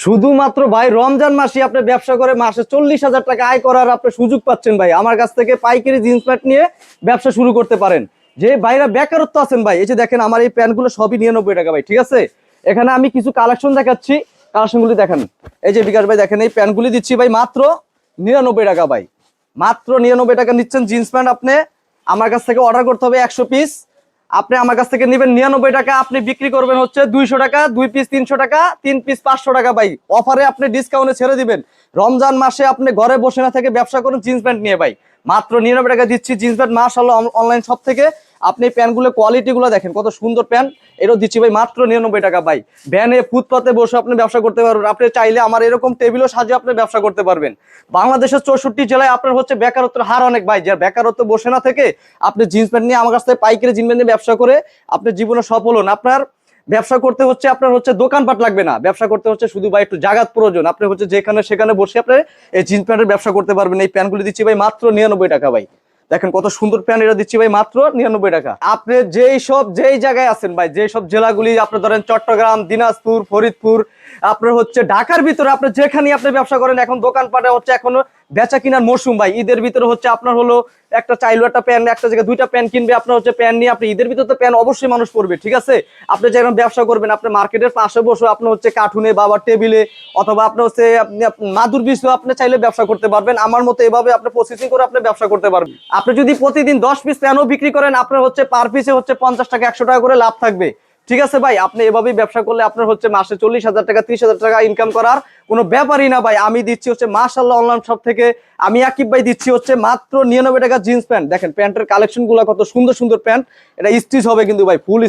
শুধুমাত্র ভাই রমজান মাসে আপনি ব্যবসা করে মাসে 40,000 টাকা আয় করার আপনি সুযোগ পাচ্ছেন ভাই। আমার কাছ থেকে পাইকারি জিন্স প্যান্ট নিয়ে ব্যবসা শুরু করতে পারেন। যে ভাইরা বেকারত্ব আছেন ভাই, এই যে দেখেন আমার এই প্যান্টগুলো সবই 99 টাকা ভাই, ঠিক আছে। এখানে আমি কিছু কালেকশন দেখাচ্ছি, কালেকশনগুলি দেখেন। এই যে বিকাশ ভাই দেখেন এই প্যান্টগুলি দিচ্ছি ভাই মাত্র 99 টাকা ভাই। মাত্র 99 টাকা নিচ্ছেন জিন্স প্যান্ট। আপনি আমার কাছ থেকে অর্ডার করতে হবে 100 পিস। আপনি আমার কাছ থেকে নেবেন 99 টাকা, আপনি বিক্রি করবেন হচ্ছে 200 টাকা, 2 পিস 300 টাকা, 3 পিস 500 টাকা ভাই। অফারে আপনি ডিসকাউন্টে ছেড়ে দিবেন। রমজান মাসে আপনি ঘরে বসে না থেকে ব্যবসা করুন জিন্স প্যান্ট নিয়ে ভাই। মাত্র 99 টাকা দিচ্ছি জিন্স প্যান্ট, মাশাআল্লাহ। অনলাইন শপ থেকে আপনি প্যান্টগুলো কোয়ালিটিগুলো দেখেন, কত সুন্দর প্যান্ট। এটাও দিচ্ছি ভাই মাত্র 99 টাকা ভাই। ভ্যানে ফুটপাতে বসে আপনি ব্যবসা করতে পারবেন। আপনি চাইলে আমার এরকম টেবিলও সাজিয়ে আপনি ব্যবসা করতে পারবেন। বাংলাদেশের 64 জেলায় আপনার হচ্ছে বেকারত্বের হার অনেক ভাই। যার বেকারত্ব বসে না থেকে আপনি জিন্স প্যান্ট নিয়ে আমার কাছ থেকে পাইকারি জিন্স প্যান্ট নিয়ে ব্যবসা করে আপনি জীবনে সফল হন। আপনার ব্যবসা করতে হচ্ছে আপনার হচ্ছে দোকানপাট লাগবে না, ব্যবসা করতে হচ্ছে শুধু ভাই একটু জায়গার প্রয়োজন। আপনি হচ্ছে যেখানে সেখানে বসে আপনি এই জিন্স প্যান্টের ব্যবসা করতে পারবেন। এই প্যান্টগুলি দিচ্ছি ভাই মাত্র 99 টাকা ভাই। দেখেন কত সুন্দর প্যান্ট, এটা দিচ্ছি ভাই মাত্র 99 টাকা। আপনি যেই জায়গায় আছেন ভাই, যেই সব জেলাগুলি আপনি ধরেন চট্টগ্রাম, দিনাজপুর, ফরিদপুর, আপনার হচ্ছে ঢাকার ভিতরে আপনি যেখানে আপনি ব্যবসা করেন, এখন দোকানপাটে হচ্ছে এখনো বেচা কিনার মৌসুম ভাই। ঈদের ভিতরে হচ্ছে আপনার হলো একটা চাইলো একটা প্যান্ট, একটা জায়গায় দুইটা প্যান্ট কিনবে আপনার হচ্ছে প্যান্ট নিয়ে। আপনি ঈদের ভিতরে তো প্যান্ট অবশ্যই মানুষ পরবে, ঠিক আছে। আপনি যেমন ব্যবসা করবেন, আপনি মার্কেটের পাশে বসে আপনি হচ্ছে কার্টুনে বাবার টেবিলে অথবা আপনি হচ্ছে মাদুর বিছু আপনি চাইলে ব্যবসা করতে পারবেন। আমার মতো এভাবে আপনি প্রসেসিং করে আপনি ব্যবসা করতে পারবেন। আপনি যদি প্রতিদিন 10 পিস প্যানও বিক্রি করেন, আপনার হচ্ছে পার পিসে হচ্ছে 50 টাকা 100 টাকা করে লাভ থাকবে, ঠিক আছে ভাই। আপনি এভাবেই ব্যবসা করলে আপনার হচ্ছে মাসে 40,000 টাকা 30,000 টাকা ইনকাম করার কোনো ব্যাপারই না ভাই। আমি দিচ্ছি হচ্ছে মাশাআল্লাহ অনলাইন শপ থেকে আমি আকিব ভাই দিচ্ছি হচ্ছে মাত্র 99 টাকা জিন্স প্যান্ট। দেখেন প্যান্টের কালেকশন গুলা কত সুন্দর সুন্দর প্যান্ট। এটা স্টিচ হবে কিন্তু ভাই, ফুল